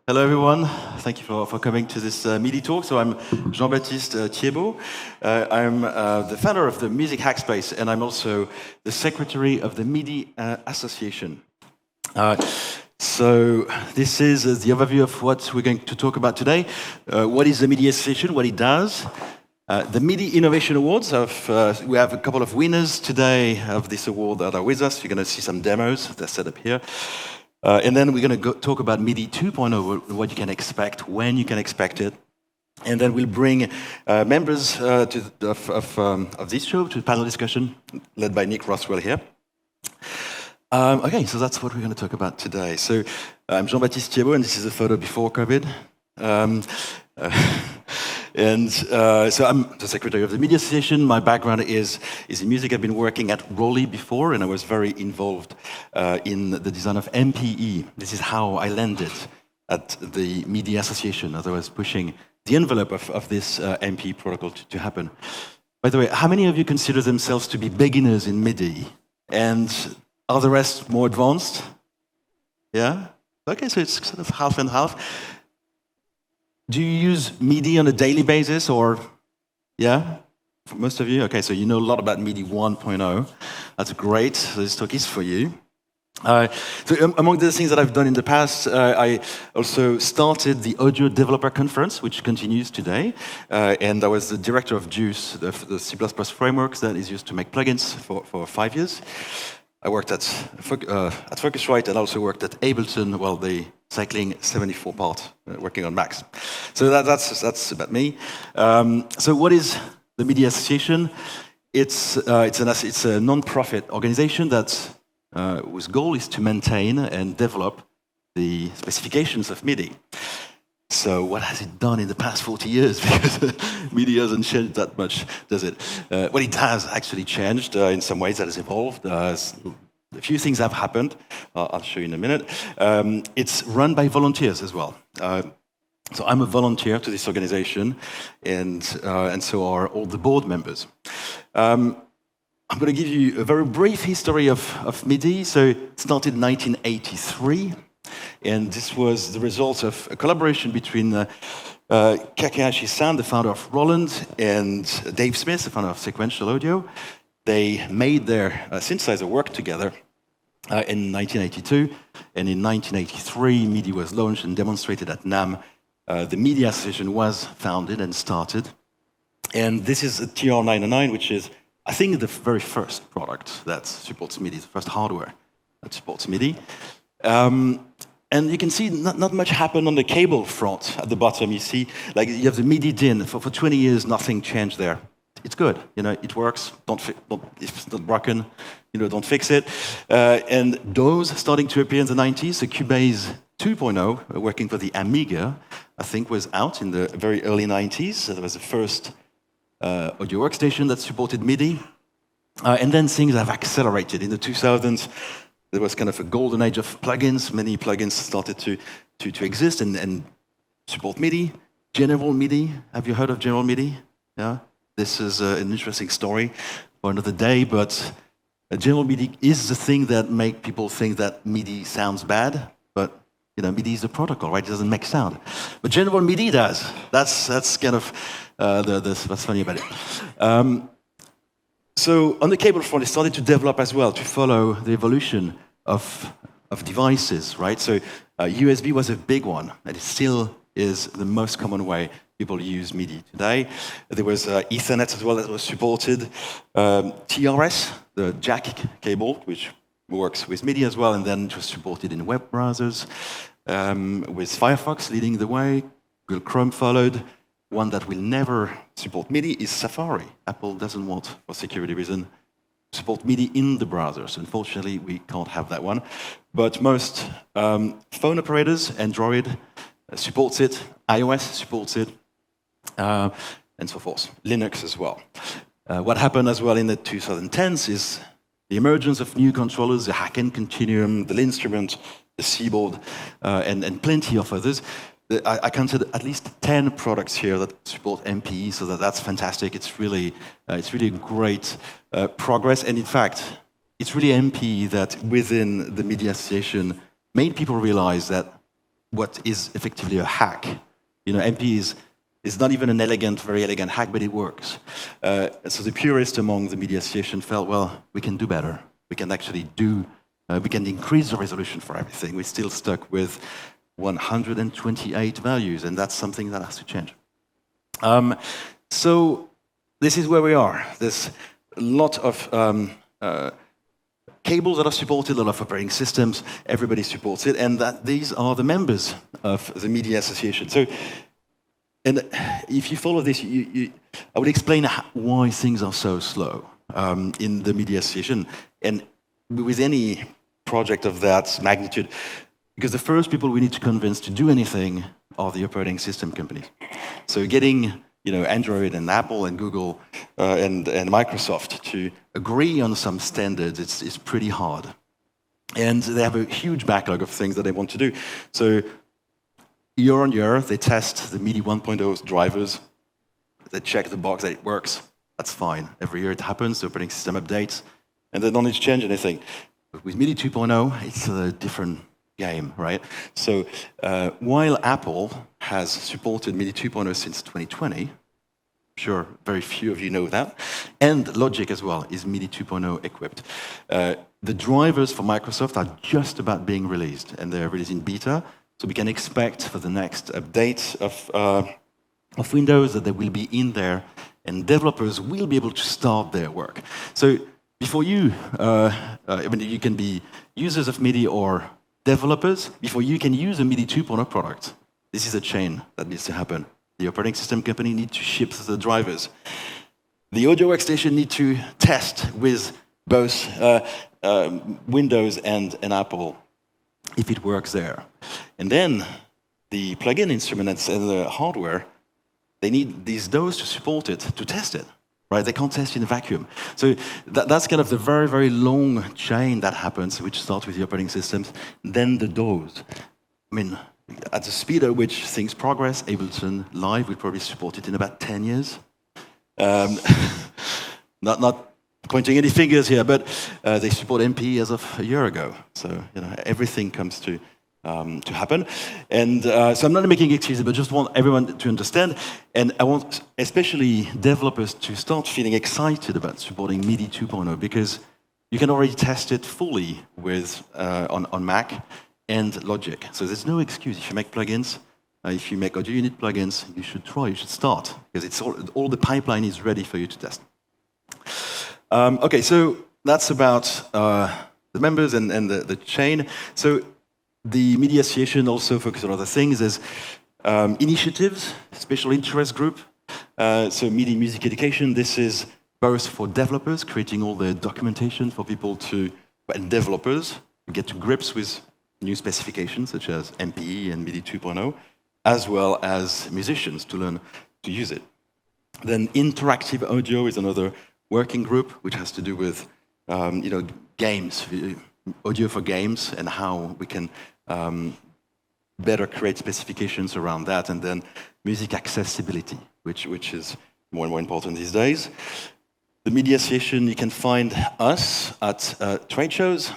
Hello, everyone. Thank you for coming to this MIDI talk. So I'm Jean-Baptiste Thiebaut. I'm the founder of the Music Hackspace, and I'm also the secretary of the MIDI Association. So this is the overview of what we're going to talk about today. What is the MIDI Association, what it does. The MIDI Innovation Awards, we have a couple of winners today of this award that are with us. You're going to see some demos. They're set up here. And then we're going to talk about MIDI 2.0, what you can expect, when you can expect it. And then we'll bring members of this show to a panel discussion led by Nick Roswell here. Okay, so that's what we're going to talk about today. So I'm Jean-Baptiste Thiebaut, and this is a photo before COVID. So I'm the secretary of the MIDI Association. My background is in music. I've been working at Rolly before, and I was very involved in the design of MPE. This is how I landed at the MIDI Association, as I was pushing the envelope of this MPE protocol to happen. By the way, how many of you consider themselves to be beginners in MIDI? And are the rest more advanced? Yeah? Okay, so it's sort of half and half. Do you use MIDI on a daily basis, or, yeah? For most of you? Okay, so you know a lot about MIDI 1.0. That's great. So this talk is for you. Among the things that I've done in the past, I also started the Audio Developer Conference, which continues today. And I was the director of Juice, the C++ framework that is used to make plugins for 5 years. I worked at Focusrite and also worked at Ableton, the cycling 74 part, working on Macs. So that's about me. So what is the MIDI Association? It's a non-profit organization whose goal is to maintain and develop the specifications of MIDI. So what has it done in the past 40 years? Because MIDI hasn't changed that much, does it? Well, it has actually changed in some ways. That has evolved. A few things have happened. I'll show you in a minute. It's run by volunteers as well. So I'm a volunteer to this organization, and so are all the board members. I'm going to give you a very brief history of MIDI. So it started in 1983. And this was the result of a collaboration between Kakehashi San, the founder of Roland, and Dave Smith, the founder of Sequential Audio. They made their synthesizer work together in 1982. And in 1983, MIDI was launched and demonstrated at NAMM. The MIDI Association was founded and started. And this is a TR-909, which is, I think, the very first product that supports MIDI, the first hardware that supports MIDI. And you can see not much happened on the cable front at the bottom. You see, you have the MIDI DIN. For 20 years, nothing changed there. It's good, it works. If it's not broken, don't fix it. And those starting to appear in the 90s. So Cubase 2.0, working for the Amiga, I think was out in the very early 90s. So that was the first audio workstation that supported MIDI. And then things have accelerated. In the 2000s, there was kind of a golden age of plugins. Many plugins started to exist and support MIDI. General MIDI, have you heard of General MIDI? Yeah, this is an interesting story for another day, but General MIDI is the thing that make people think that MIDI sounds bad, but MIDI is a protocol, right? It doesn't make sound. But General MIDI does. That's kind of what's funny about it. So on the cable front, it started to develop as well, to follow the evolution of devices, right? So USB was a big one, and it still is the most common way people use MIDI today. There was Ethernet as well that was supported. TRS, the jack cable, which works with MIDI as well, and then it was supported in web browsers, with Firefox leading the way. Google Chrome followed. One that will never support MIDI is Safari. Apple doesn't want, for security reasons, to support MIDI in the browsers. Unfortunately, we can't have that one. But most phone operators, Android supports it, iOS supports it, and so forth. Linux as well. What happened as well in the 2010s is the emergence of new controllers, the Haken Continuum, the Linstrument, the Seaboard, and plenty of others. I counted at least 10 products here that support MPE, so that's fantastic. It's really great progress, and in fact, it's really MPE that within the MIDI Association made people realize that what is effectively a hack. MP is not even an very elegant hack, but it works. So the purists among the media association felt, well, we can do better. We can actually we can increase the resolution for everything. We're still stuck with 128 values, and that's something that has to change. So this is where we are. There's a lot of cables that are supported, a lot of operating systems, everybody supports it, and these are the members of the Media Association. So, and if you follow this, I would explain why things are so slow in the Media Association, and with any project of that magnitude, because the first people we need to convince to do anything are the operating system companies. So getting Android and Apple and Google and Microsoft to agree on some standards, it's pretty hard. And they have a huge backlog of things that they want to do. So year on year, they test the MIDI 1.0's drivers. They check the box that it works. That's fine. Every year it happens, the operating system updates, and they don't need to change anything. But with MIDI 2.0, it's a different game, right? So while Apple has supported MIDI 2.0 since 2020, I'm sure very few of you know that, and Logic as well is MIDI 2.0 equipped. The drivers for Microsoft are just about being released, and they're released in beta, so we can expect for the next update of Windows that they will be in there, and developers will be able to start their work. So before you can be users of MIDI or developers, before you can use a MIDI 2.0 product, this is a chain that needs to happen. The operating system company needs to ship the drivers. The audio workstation needs to test with both Windows and Apple if it works there. And then the plugin instruments and the hardware, they need those to support it, to test it. Right? They can't test in a vacuum. So that's kind of the very, very long chain that happens, which starts with the operating systems, then the DAWs. I mean, at the speed at which things progress, Ableton Live will probably support it in about 10 years. Not pointing any fingers here, but they support MP as of a year ago. So everything comes to happen. And so I'm not making excuses, but just want everyone to understand. And I want especially developers to start feeling excited about supporting MIDI 2.0, because you can already test it fully with on Mac and Logic. So there's no excuse. If you make plugins, if you make audio unit plugins, you should start, because it's all the pipeline is ready for you to test. Okay, so that's about the members and the chain. So the Media Association also focuses on other things. There's initiatives, special interest group. So MIDI Music Education, this is both for developers, creating all the documentation for people and developers to get to grips with new specifications, such as MPE and MIDI 2.0, as well as musicians to learn to use it. Then interactive audio is another working group, which has to do with games, audio for games, and how we can better create specifications around that, and then music accessibility, which is more and more important these days. The Media Association, you can find us at trade shows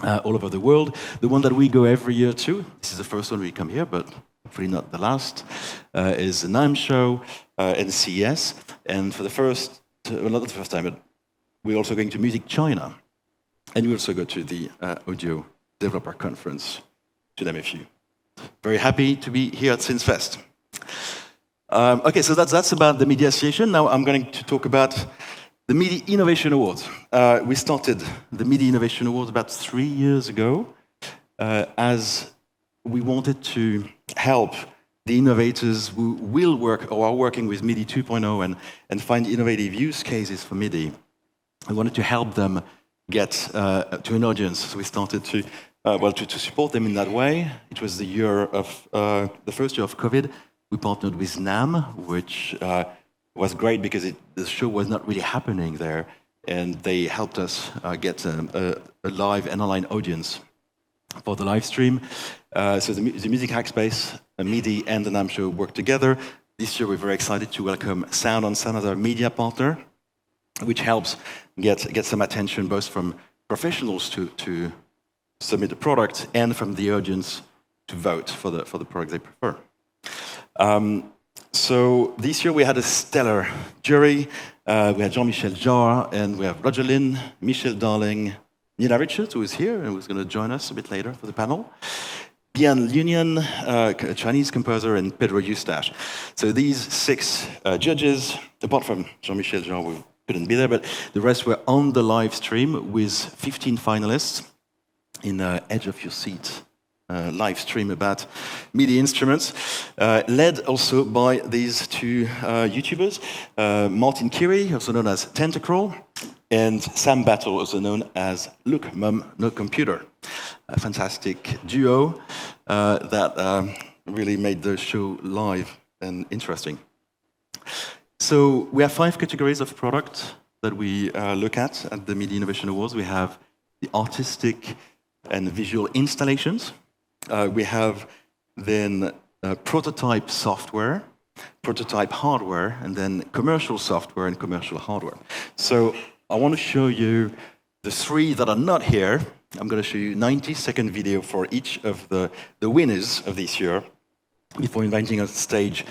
all over the world. The one that we go every year to, this is the first one we come here, but hopefully not the last, is the NAMM show and CES. And for not the first time, but we're also going to Music China. And we also go to the Audio Developer Conference, to name a few. Very happy to be here at SynthFest. Okay, so that's about the Media Association. Now I'm going to talk about the MIDI Innovation Awards. We started the MIDI Innovation Awards about 3 years ago, as we wanted to help the innovators who will work or are working with MIDI 2.0 and find innovative use cases for MIDI. We wanted to help them get to an audience. So we started to support them in that way. It was the first year of COVID. We partnered with NAMM, which was great because the show was not really happening there, and they helped us get a live and online audience for the live stream. So the Music Hackspace, MIDI, and the NAMM show worked together. This year we're very excited to welcome Sound on Sound as our media partner, which helps get some attention both from professionals to submit the product and from the audience vote for the product they prefer. So this year we had a stellar jury. We had Jean-Michel Jarre, and we have Roger Lin, Michel Darling, Nina Richards, who is here and who's going to join us a bit later for the panel, Bian Lunian, a Chinese composer, and Pedro Eustache. So these 6 judges, apart from Jean-Michel Jarre, who couldn't be there, but the rest were on the live stream with 15 finalists in Edge of Your Seat live stream about MIDI instruments, led also by these 2 YouTubers, Martin Kiri, also known as Tentacruel, and Sam Battle, also known as Look Mum, No Computer. A fantastic duo that really made the show live and interesting. So we have 5 categories of product that we look at the MIDI Innovation Awards. We have the artistic and visual installations. We have then prototype software, prototype hardware, and then commercial software and commercial hardware. So I want to show you the 3 that are not here. I'm going to show you a 90-second video for each of the winners of this year before inviting on stage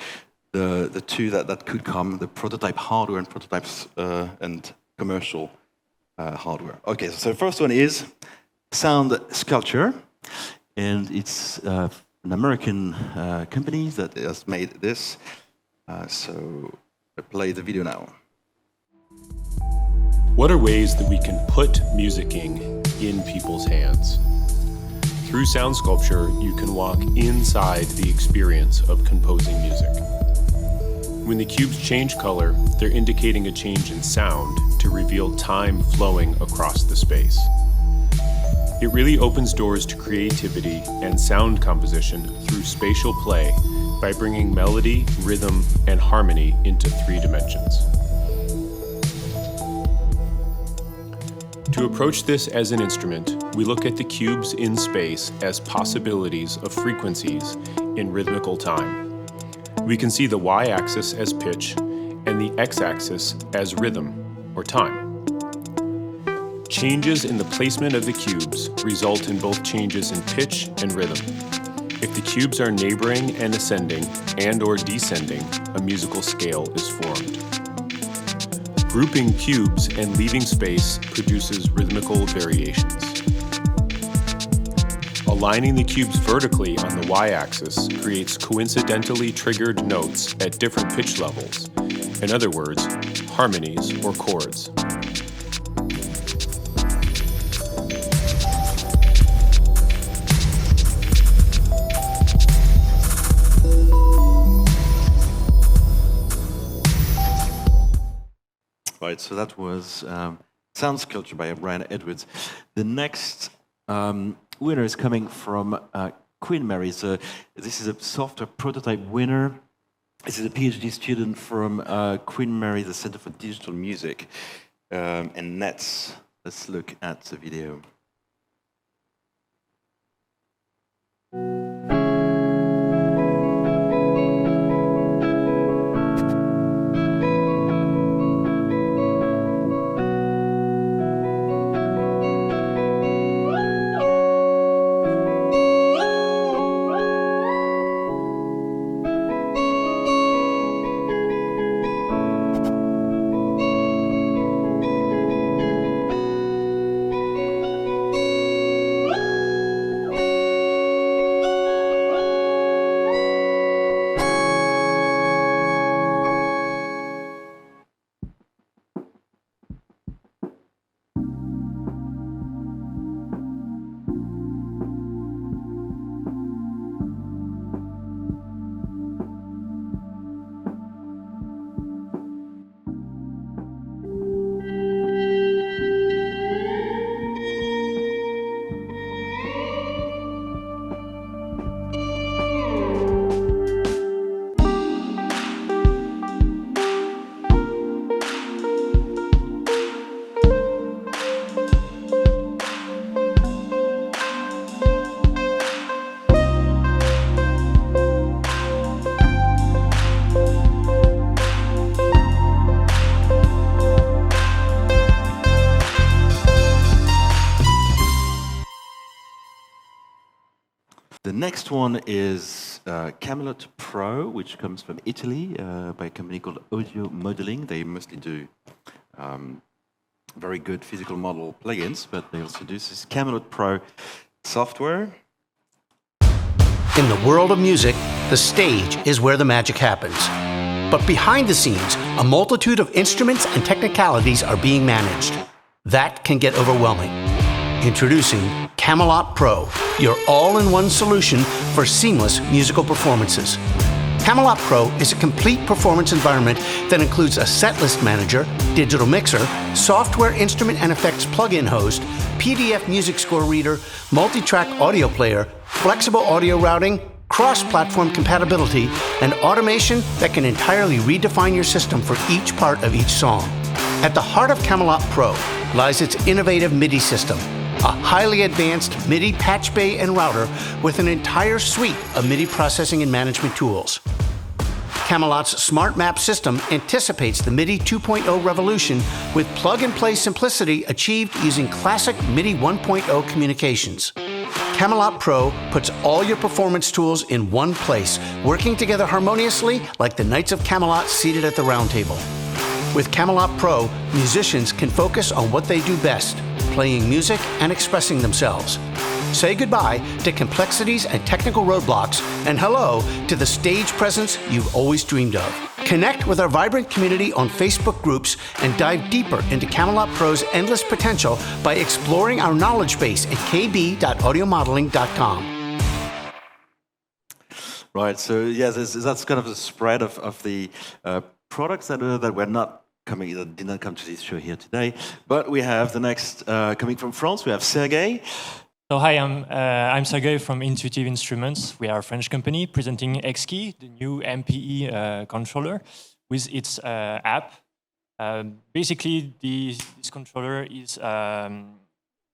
the 2 that could come, the prototype hardware and prototypes and commercial hardware. Okay, so the first one is Sound Sculpture. And it's an American company that has made this. So I'll play the video now. What are ways that we can put musicking in people's hands? Through sound sculpture, you can walk inside the experience of composing music. When the cubes change color, they're indicating a change in sound to reveal time flowing across the space. It really opens doors to creativity and sound composition through spatial play by bringing melody, rhythm, and harmony into 3 dimensions. To approach this as an instrument, we look at the cubes in space as possibilities of frequencies in rhythmical time. We can see the y-axis as pitch and the x-axis as rhythm or time. Changes in the placement of the cubes result in both changes in pitch and rhythm. If the cubes are neighboring and ascending and/or descending, a musical scale is formed. Grouping cubes and leaving space produces rhythmical variations. Aligning the cubes vertically on the y-axis creates coincidentally triggered notes at different pitch levels. In other words, harmonies or chords. Right, so that was Sound Sculpture by Brian Edwards. The next winner is coming from Queen Mary. So this is a software prototype winner. This is a PhD student from Queen Mary, the Center for Digital Music and Nets. Let's look at the video. The next one is Camelot Pro, which comes from Italy by a company called Audio Modeling. They mostly do very good physical model plugins, but they also do this Camelot Pro software. In the world of music, the stage is where the magic happens. But behind the scenes, a multitude of instruments and technicalities are being managed. That can get overwhelming. Introducing Camelot Pro, your all-in-one solution for seamless musical performances. Camelot Pro is a complete performance environment that includes a setlist manager, digital mixer, software instrument and effects plugin host, PDF music score reader, multi-track audio player, flexible audio routing, cross-platform compatibility, and automation that can entirely redefine your system for each part of each song. At the heart of Camelot Pro lies its innovative MIDI system, a highly advanced MIDI patch bay and router with an entire suite of MIDI processing and management tools. Camelot's Smart Map system anticipates the MIDI 2.0 revolution with plug-and-play simplicity achieved using classic MIDI 1.0 communications. Camelot Pro puts all your performance tools in one place, working together harmoniously like the Knights of Camelot seated at the round table. With Camelot Pro, musicians can focus on what they do best, playing music and expressing themselves. Say goodbye to complexities and technical roadblocks, and hello to the stage presence you've always dreamed of. Connect with our vibrant community on Facebook groups and dive deeper into Camelot Pro's endless potential by exploring our knowledge base at kb.audiomodeling.com. Right, so yeah, that's kind of the spread of the products that were not coming, that did not come to this show here today. But we have the next coming from France. We have Sergueï. So hi, I'm Sergueï from Intuitive Instruments. We are a French company presenting Exquis, the new MPE controller, with its app. Basically, this controller is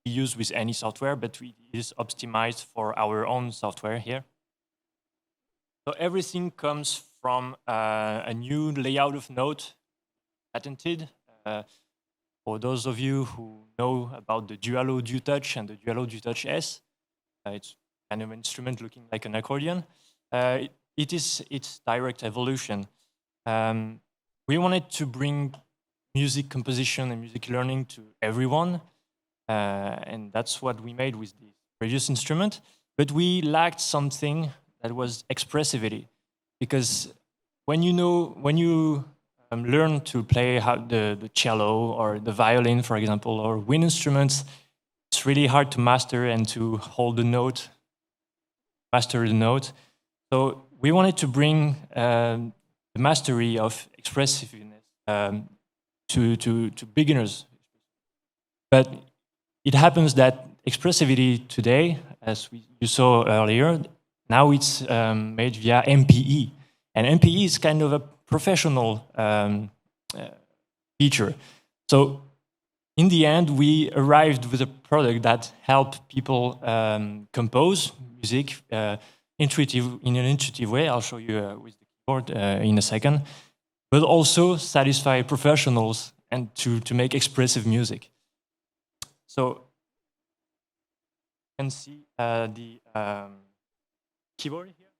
used with any software, but it is optimized for our own software here. So everything comes from a new layout of note, patented. For those of you who know about the Dualo DuTouch and the Dualo DuTouch S, it's kind of an instrument looking like an accordion. It is its direct evolution. We wanted to bring music composition and music learning to everyone, and that's what we made with the previous instrument. But we lacked something that was expressivity, because when you learn to play the cello or the violin, for example, or wind instruments, it's really hard to master and to hold the note, master the note. So we wanted to bring the mastery of expressiveness to beginners. But it happens that expressivity today, as you saw earlier, now it's made via MPE. And MPE is kind of a professional feature. So in the end, we arrived with a product that helped people compose music in an intuitive way. I'll show you with the keyboard in a second. But also satisfy professionals and to make expressive music. So you can see the keyboard here.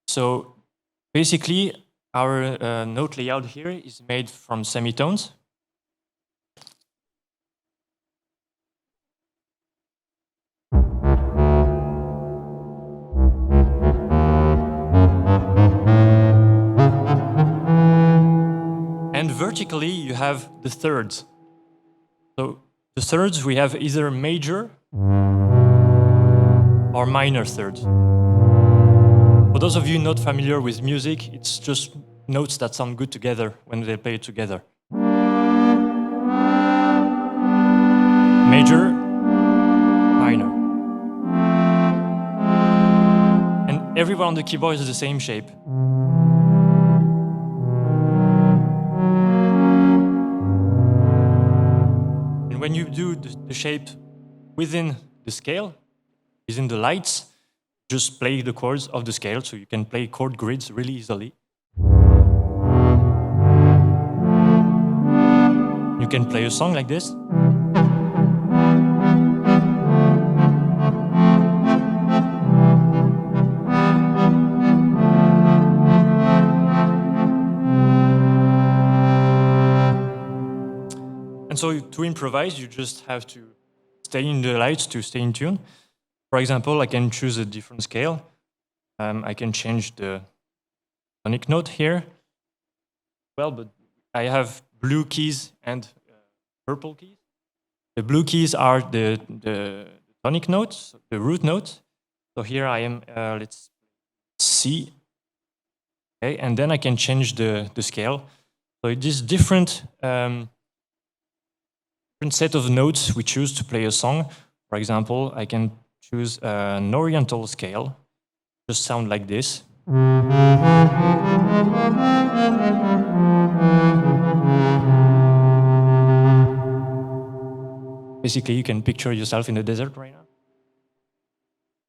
So basically, our note layout here is made from semitones. And vertically, you have the thirds. So the thirds, we have either major or minor thirds. For those of you not familiar with music, it's just notes that sound good together when they play together. Major, minor. And everyone on the keyboard is the same shape. And when you do the shape within the scale, within the lights, just play the chords of the scale, so you can play chord grids really easily. You can play a song like this. so to improvise, you just have to stay in the lights to stay in tune. For example, I can choose a different scale. I can change the tonic note here. Well, but I have blue keys and purple keys. The blue keys are the tonic notes, the root notes. So here I am, let's C. Okay, and then I can change the scale. So it is different set of notes we choose to play a song. For example, I can choose an oriental scale, just sound like this. Basically, you can picture yourself in the desert right now.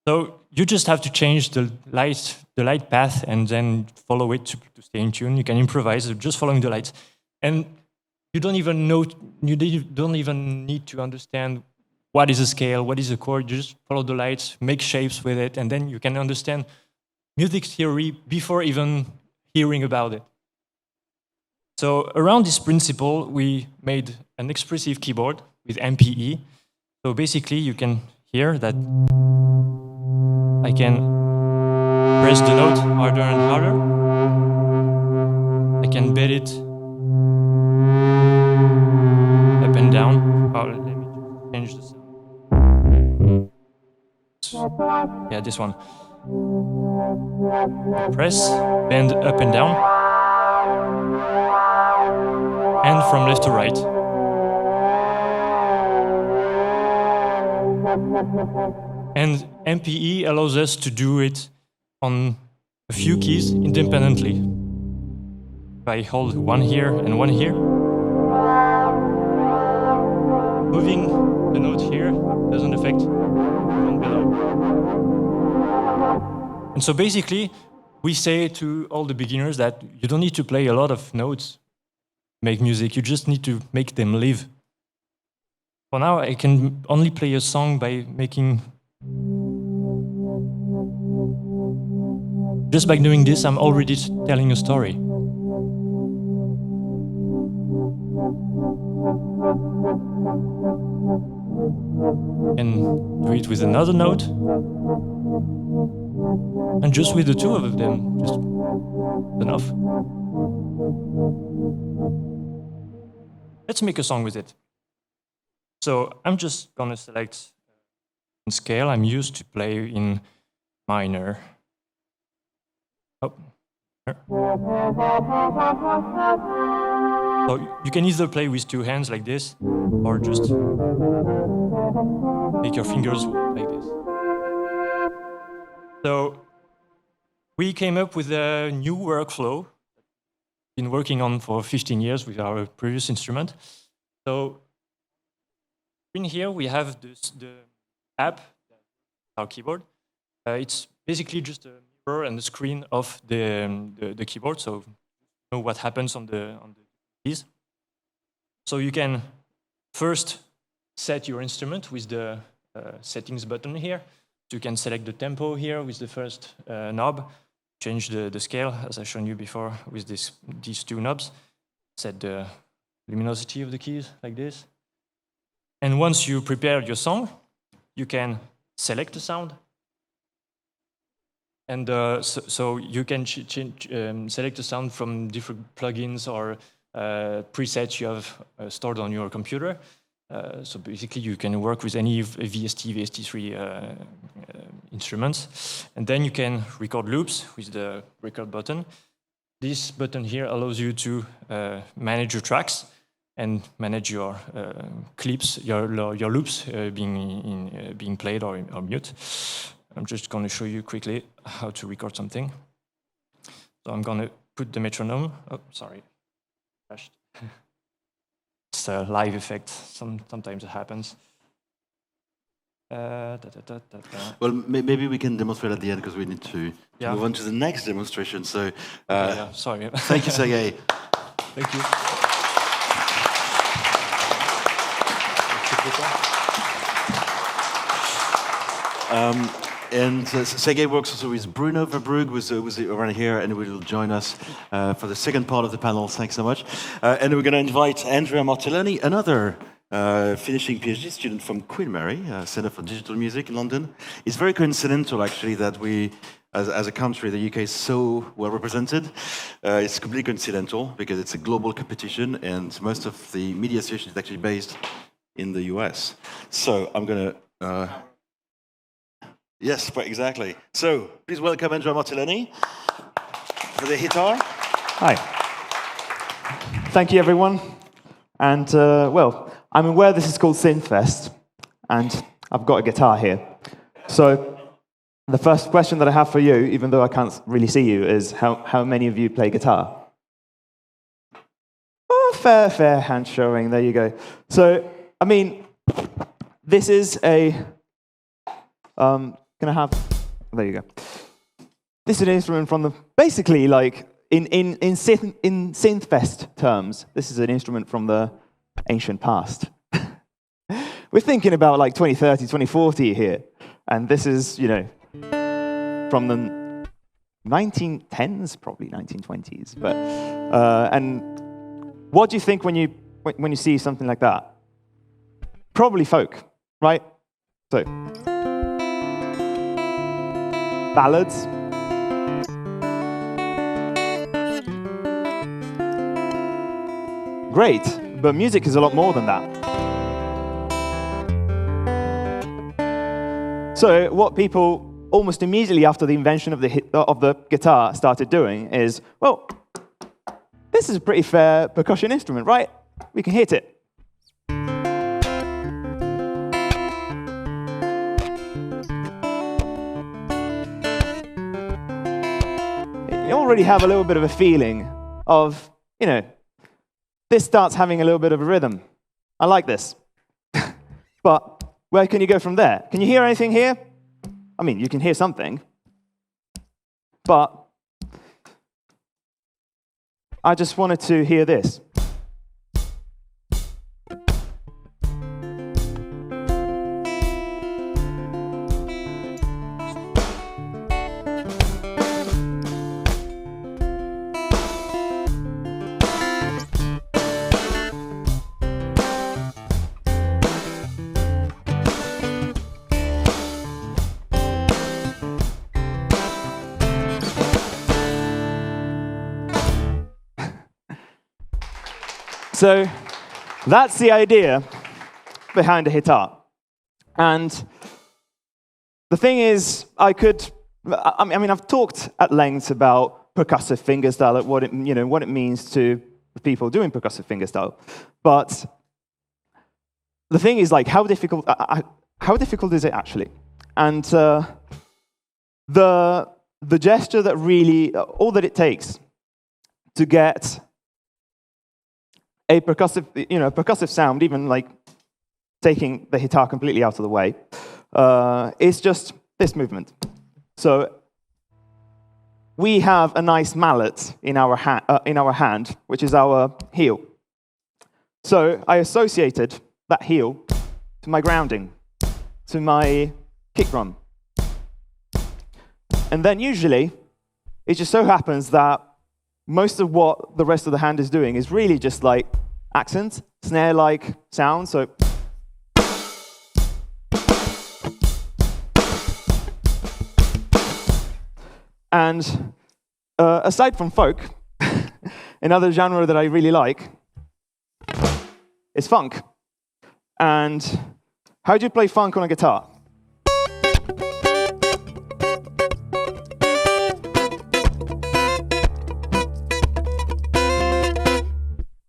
So you just have to change the light path and then follow it to stay in tune. You can improvise just following the lights. And you don't even need to understand what is a scale, what is a chord. You just follow the lights, make shapes with it, and then you can understand music theory before even hearing about it. So around this principle, we made an expressive keyboard with MPE. So basically, you can hear that I can press the note harder and harder. I can bend it up and down. Oh, let me change the sound. Yeah, this one. Press, bend up and down. And from left to right. And MPE allows us to do it on a few keys independently. If I hold one here and one here, moving the note here doesn't affect the one below. And so basically, we say to all the beginners that you don't need to play a lot of notes to make music, you just need to make them live. For now, I can only play a song by making... Just by doing this, I'm already telling a story. And do it with another note. And just with the two of them, just enough. Let's make a song with it. So I'm just gonna select scale. I'm used to play in minor. Oh. So you can either play with two hands like this, or just make your fingers like this. So we came up with a new workflow. Been working on for 15 years with our previous instrument. So in here we have the app, our keyboard. It's basically just a mirror and the screen of the keyboard, so you know what happens on the keys. So you can first set your instrument with the settings button here. So you can select the tempo here with the first knob, change the scale, as I shown you before, with these two knobs. Set the luminosity of the keys like this. And once you prepare your song, you can select the sound. And so you can select the sound from different plugins or presets you have stored on your computer. So basically, you can work with any VST, VST3 instruments. And then you can record loops with the record button. This button here allows you to manage your tracks and manage your clips, your loops being played or mute. I'm just going to show you quickly how to record something. So I'm going to put the metronome. Oh, sorry. Crashed. It's a live effect. Sometimes it happens. Well, maybe we can demonstrate at the end because we need to move on to the next demonstration. So, sorry. Thank you, Sergueï. Thank you. And Sergueï works also with Bruno Verbrugge, who's around here, and will join us for the second part of the panel. Thanks so much. And we're going to invite Andrea Martelloni, another finishing PhD student from Queen Mary, Centre for Digital Music in London. It's very coincidental, actually, that we, as a country, the UK is so well represented. It's completely coincidental because it's a global competition, and most of the media association is actually based in the US. So I'm going to... Yes, exactly. So please welcome Andrea Martelloni for the HITar. Hi. Thank you, everyone. And, well, I'm aware this is called SynthFest, and I've got a guitar here. So the first question that I have for you, even though I can't really see you, is how many of you play guitar? Oh, fair hand showing. There you go. So, I mean, this is a... Can I have... There you go. This is an instrument from the... Basically, like, in SynthFest terms, this is an instrument from the ancient past. We're thinking about, like, 2030, 2040 here. And this is, you know, from the 1910s, probably 1920s. But, and what do you think when you see something like that? Probably folk, right? So... ballads. Great, but music is a lot more than that. So what people almost immediately after the invention of the guitar started doing is, well, this is a pretty fair percussion instrument, right? We can hit it. You already have a little bit of a feeling of, you know, this starts having a little bit of a rhythm. I like this. But where can you go from there? Can you hear anything here? I mean, you can hear something. But I just wanted to hear this. So that's the idea behind a HITar. And the thing is, I mean, I've talked at length about percussive fingerstyle, what it means to people doing percussive fingerstyle. But the thing is, like, how difficult is it actually? And the gesture that really, all that it takes to get a percussive sound, even like taking the HITar completely out of the way, is just this movement. So we have a nice mallet in our hand, which is our heel. So I associated that heel to my grounding, to my kick drum. And then usually, it just so happens that most of what the rest of the hand is doing is really just like accent, snare-like sound. So and aside from folk, another genre that I really like is funk. And how do you play funk on a guitar?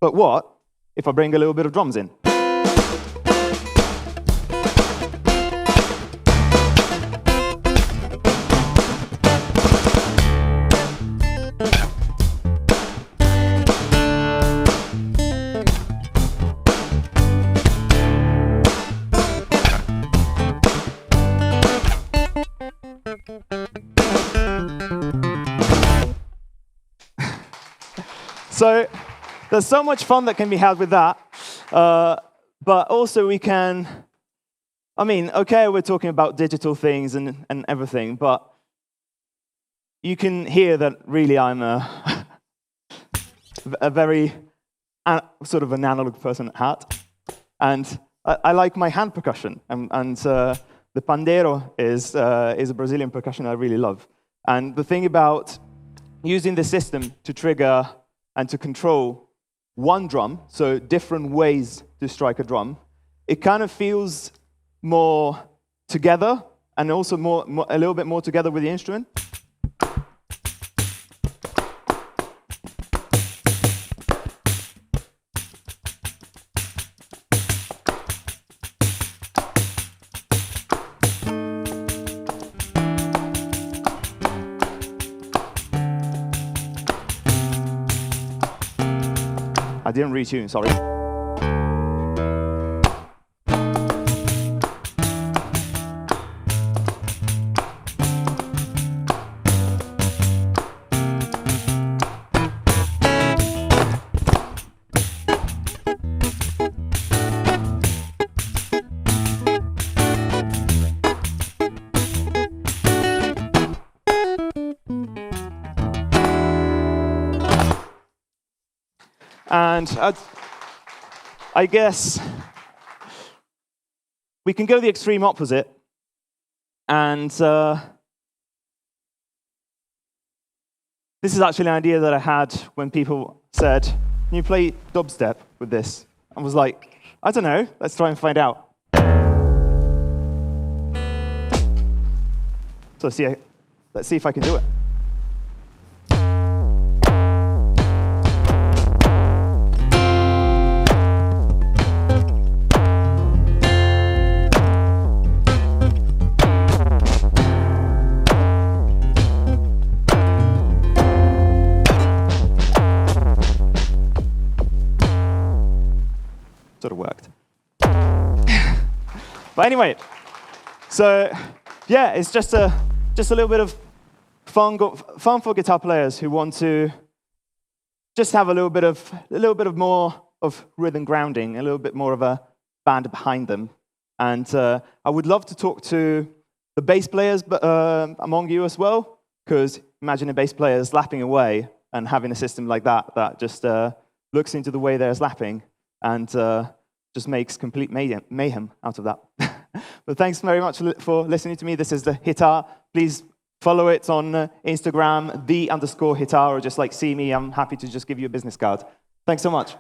But what if I bring a little bit of drums in? So there's so much fun that can be had with that, but also we can, I mean, okay, we're talking about digital things and everything, but you can hear that really I'm a very sort of an analog person at heart. And I like my hand percussion. And the pandeiro is a Brazilian percussion I really love. And the thing about using the system to trigger and to control one drum, so different ways to strike a drum, it kind of feels more together and also a little bit more together with the instrument. I didn't retune, sorry. And I guess we can go the extreme opposite. And this is actually an idea that I had when people said, "Can you play dubstep with this?" I was like, I don't know, let's try and find out. So let's see if I can do it. Sort of worked. But anyway, so yeah, it's just a little bit of fun for guitar players who want to just have a little bit more of rhythm grounding, a little bit more of a band behind them. And I would love to talk to the bass players among you as well, because imagine a bass player slapping away and having a system like that just looks into the way they're slapping and just makes complete mayhem out of that. But thanks very much for listening to me. This is the HITar. Please follow it on Instagram, _HITar, or just like see me. I'm happy to just give you a business card. Thanks so much.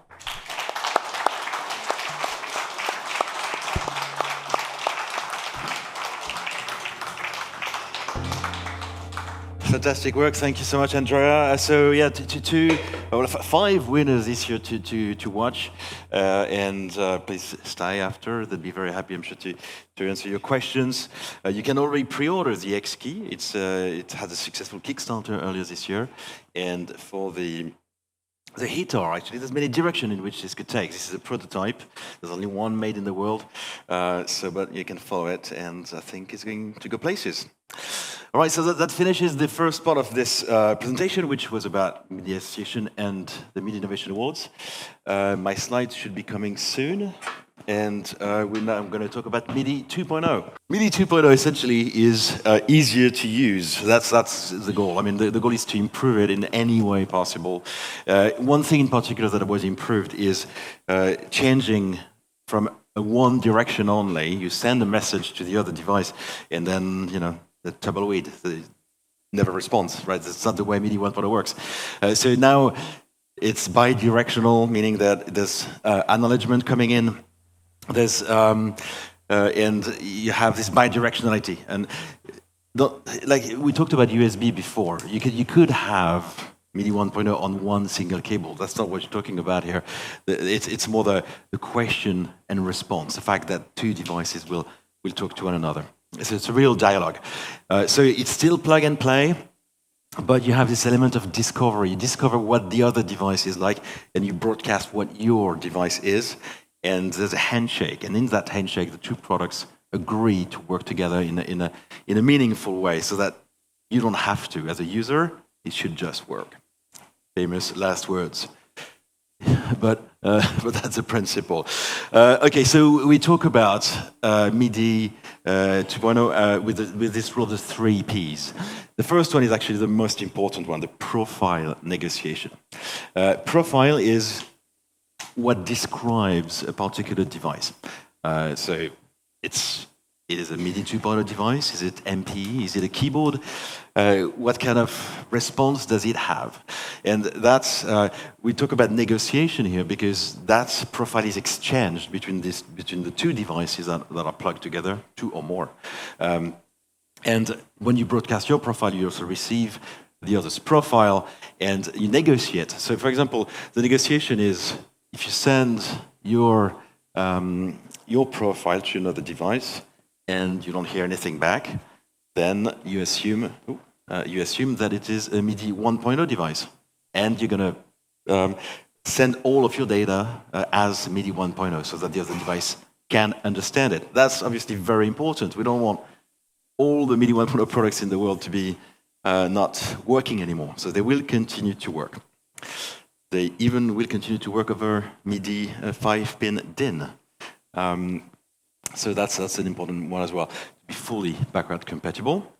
Fantastic work. Thank you so much, Andrea. So yeah, 5 winners this year to watch, and please stay after. They'll be very happy, I'm sure, to answer your questions. You can already pre-order the Exquis. It had a successful Kickstarter earlier this year, and for the HITar, actually, there's many directions in which this could take. This is a prototype. There's only one made in the world, but you can follow it, and I think it's going to go places. All right, so that finishes the first part of this presentation, which was about MIDI Association and the MIDI Innovation Awards. My slides should be coming soon, and I'm going to talk about MIDI 2.0. MIDI 2.0 essentially is easier to use. That's the goal. I mean, the goal is to improve it in any way possible. One thing in particular that was improved is changing from one direction only. You send a message to the other device, and then, the tumbleweed never responds, right? That's not the way MIDI 1.0 works. So now it's bi-directional, meaning that there's acknowledgement coming in. There's and you have this bi-directionality. And like we talked about USB before, you could have MIDI 1.0 on one single cable. That's not what you're talking about here. It's more the question and response, the fact that two devices will talk to one another. So it's a real dialogue. So it's still plug and play, but you have this element of discovery. You discover what the other device is like, and you broadcast what your device is, and there's a handshake. And in that handshake, the two products agree to work together in a meaningful way, so that you don't have to. As a user, it should just work. Famous last words. But that's a principle. Okay, so we talk about MIDI 2.0 with this rule of the 3 Ps. The first one is actually the most important one, the profile negotiation. Profile is what describes a particular device. So it is a MIDI 2.0 device? Is it MPE? Is it a keyboard? What kind of response does it have? And that's, we talk about negotiation here because that profile is exchanged between the two devices that are plugged together, 2 or more. And when you broadcast your profile, you also receive the other's profile and you negotiate. So for example, the negotiation is if you send your profile to another device, and you don't hear anything back, then you assume that it is a MIDI 1.0 device, and you're going to send all of your data as MIDI 1.0 so that the other device can understand it. That's obviously very important. We don't want all the MIDI 1.0 products in the world to be not working anymore, so they will continue to work. They even will continue to work over MIDI 5-pin DIN. So that's an important one as well, to be fully backward compatible.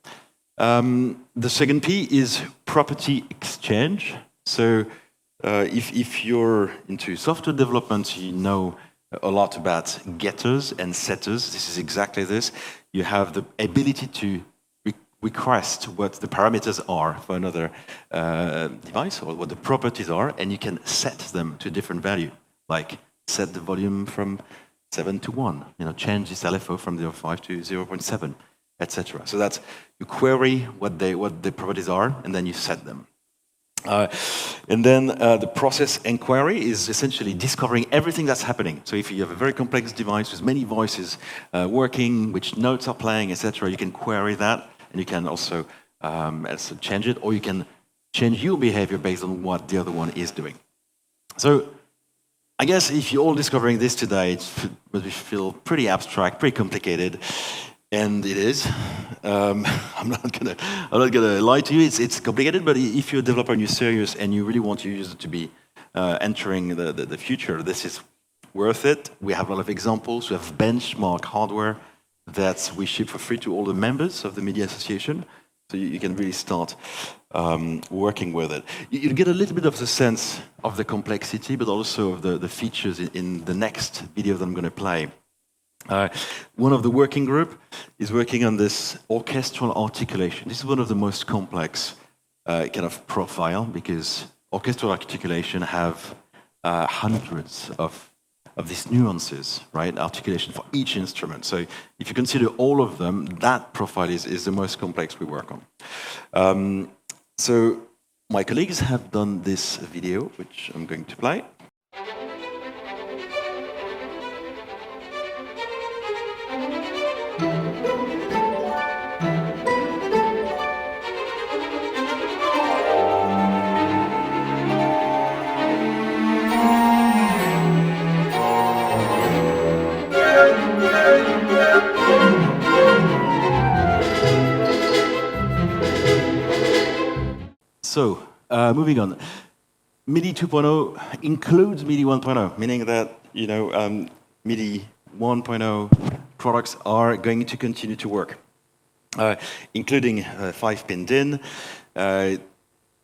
The second P is property exchange. So if you're into software development, you know a lot about getters and setters. This is exactly this. You have the ability to request what the parameters are for another device or what the properties are, and you can set them to a different value, like set the volume from 7 to 1, change this LFO from 0.5 to 0.7, etc. So that's, you query what the properties are, and then you set them. And then the process inquiry is essentially discovering everything that's happening. So if you have a very complex device with many voices working, which notes are playing, etc., you can query that, and you can also change it, or you can change your behavior based on what the other one is doing. So I guess if you're all discovering this today, it must feel pretty abstract, pretty complicated, and it is. I'm not gonna lie to you. It's complicated, but if you're a developer and you're serious and you really want your user to be entering the future, this is worth it. We have a lot of examples. We have benchmark hardware that we ship for free to all the members of the Media Association, so you can really start working with it. You get a little bit of the sense of the complexity, but also of the features in the next video that I'm going to play. One of the working group is working on this orchestral articulation. This is one of the most complex kind of profile, because orchestral articulation have hundreds of these nuances, right? Articulation for each instrument. So if you consider all of them, that profile is the most complex we work on. So my colleagues have done this video, which I'm going to play. So, moving on. MIDI 2.0 includes MIDI 1.0, meaning that, MIDI 1.0 products are going to continue to work, including 5-pin DIN.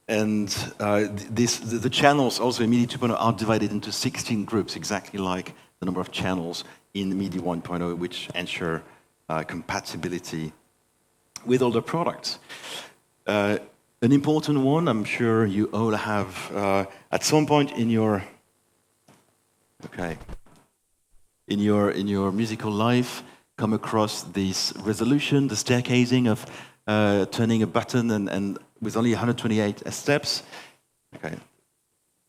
The channels also in MIDI 2.0 are divided into 16 groups, exactly like the number of channels in MIDI 1.0, which ensure compatibility with all the products. An important one, I'm sure you all have at some point in your musical life come across this resolution, the staircasing of turning a button and with only 128 steps. Okay,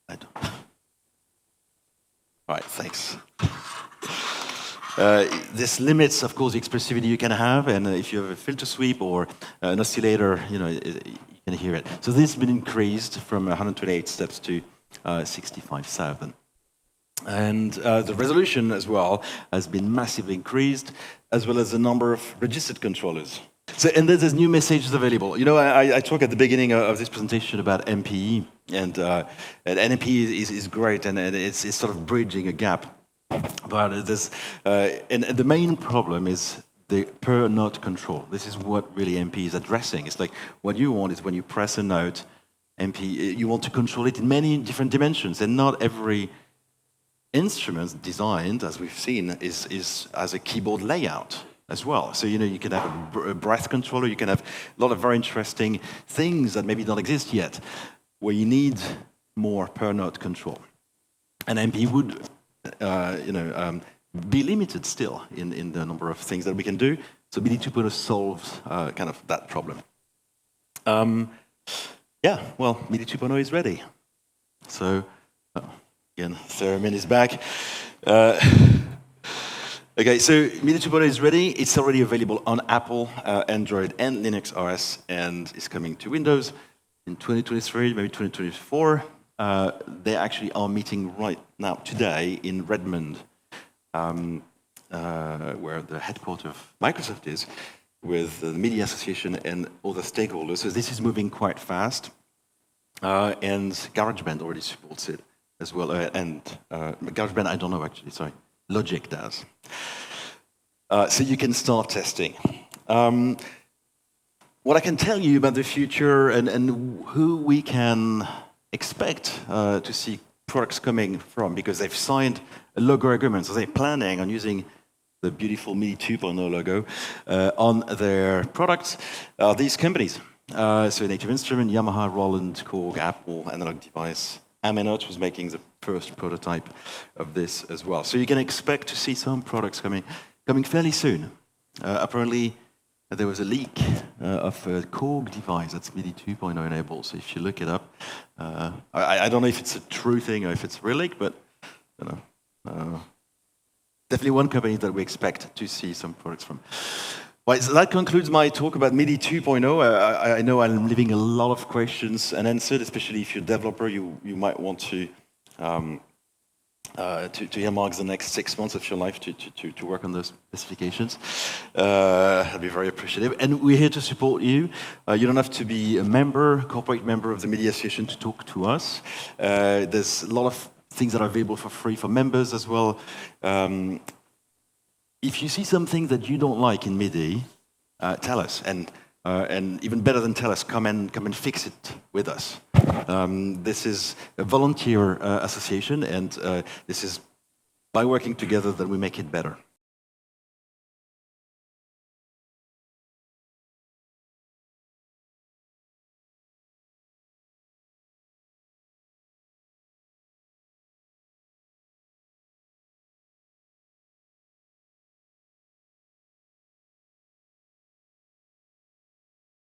I don't. All right, thanks. This limits, of course, the expressivity you can have, and if you have a filter sweep or an oscillator, you can hear it. So this has been increased from 128 steps to 65,000. And the resolution as well has been massively increased, as well as the number of registered controllers. So, and there's new messages available. I talked at the beginning of this presentation about MPE, and MPE is great, and it's sort of bridging a gap. But there's, and the main problem is the per note control. This is what really MP is addressing. It's like what you want is when you press a note, MP, you want to control it in many different dimensions, and not every instrument designed, as we've seen, is as a keyboard layout as well. So you can have a breath controller, you can have a lot of very interesting things that maybe don't exist yet, where you need more per note control. And MP would, be limited still in the number of things that we can do. So MIDI 2.0 solves kind of that problem. MIDI 2.0 is ready. So, again, Sergueï is back. Okay, so MIDI 2.0 is ready. It's already available on Apple, Android, and Linux OS, and is coming to Windows in 2023, maybe 2024. They actually are meeting right now, today, in Redmond, where the headquarters of Microsoft is, with the Media Association and other stakeholders. So this is moving quite fast. And GarageBand already supports it as well. And GarageBand, I don't know actually, sorry. Logic does. So you can start testing. What I can tell you about the future and who we can expect to see products coming from, because they've signed a logo agreement, so they're planning on using the beautiful MIDI 2.0 logo on their products. These companies, so Native Instruments, Yamaha, Roland, Korg, Apple, Analog Device, Aminot was making the first prototype of this as well. So you can expect to see some products coming fairly soon. Apparently, there was a leak of a Korg device that's MIDI 2.0 enabled. So if you look it up, I don't know if it's a true thing or if it's a real leak, but definitely one company that we expect to see some products from. Right, so that concludes my talk about MIDI 2.0. I know I'm leaving a lot of questions unanswered, especially if you're a developer, you might want to earmark the next 6 months of your life to work on those specifications. I'd be very appreciative. And we're here to support you. You don't have to be a member, corporate member of the Media Association to talk to us. There's a lot of things that are available for free for members as well. If you see something that you don't like in MIDI, tell us, and even better than tell us, come and fix it with us. This is a volunteer association, and this is by working together that we make it better.